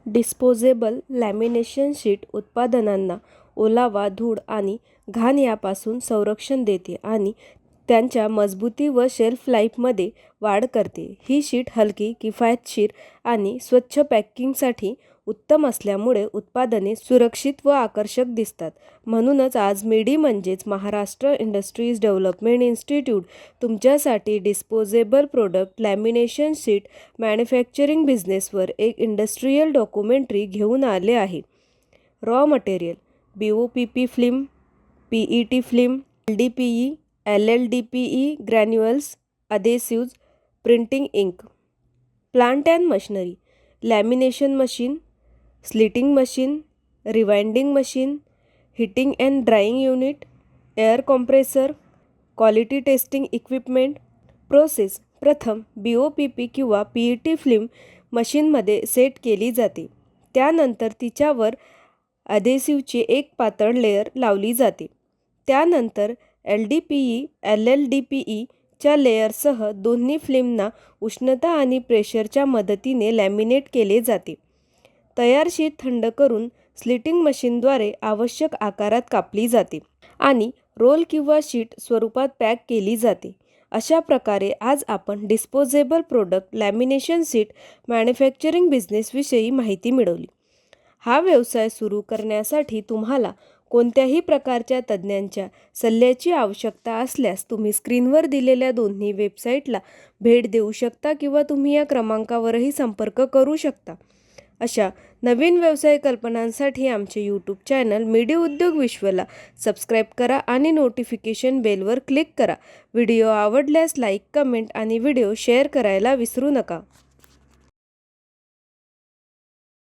Disposable lamination sheet उत्पादनांना ओलावा, धूळ आणि घाण यापासून संरक्षण देते आणि त्यांच्या मजबूती व शेल्फ लाईफमध्ये वाढ करते. ही शीट हलकी, किफायतशीर आणि स्वच्छ पॅकिंगसाठी उत्तम असल्यामुळे उत्पादने सुरक्षित व आकर्षक दिसतात. म्हणूनच आज मेडी म्हणजेच महाराष्ट्र इंडस्ट्रीज डेव्हलपमेंट इन्स्टिट्यूट तुमच्यासाठी disposable product lamination sheet manufacturing बिझनेसवर एक इंडस्ट्रियल डॉक्युमेंटरी घेऊन आले आहे. रॉ मटेरियल: BOPP फिल्म, PET फिल्म, LDPE, LLDPE granules, adhesives, printing ink. Plant and machinery: lamination machine, slitting machine, rewinding machine, heating and drying unit, air compressor, quality testing equipment. Process: प्रथम BOPP किंवा PET film मशीनमध्ये set केली जाते. त्यानंतर तिच्यावर अधेसिव्हची एक पातळ लेयर लावली जाते. त्यानंतर LDPE, LLDPE च्या लेयरसह दोन्ही फिल्मना उष्णता आणि प्रेशरच्या मदतीने लॅमिनेट केले जाते. तयार शीट थंड करून स्लिटिंग मशीनद्वारे आवश्यक आकारात कापली जाते आणि रोल किंवा शीट स्वरूपात पॅक केली जाते. अशा प्रकारे आज आपण disposable product lamination sheet manufacturing बिझनेसविषयी माहिती मिळवली. हा व्यवसाय सुरू करण्यासाठी तुम्हाला कोणत्याही प्रकारच्या तज्ज्ञांच्या सल्ल्याची आवश्यकता असल्यास तुम्ही स्क्रीनवर दिलेल्या दोन्ही वेबसाईटला भेट देऊ शकता किंवा तुम्ही या क्रमांकावरही संपर्क करू शकता. अशा नवीन व्यवसाय कल्पनांसाठी आमचे यूट्यूब चॅनल मेडी उद्योग विश्वला सबस्क्राईब करा आणि नोटिफिकेशन बेलवर क्लिक करा. व्हिडिओ आवडल्यास लाईक, कमेंट आणि व्हिडिओ शेअर करायला विसरू नका.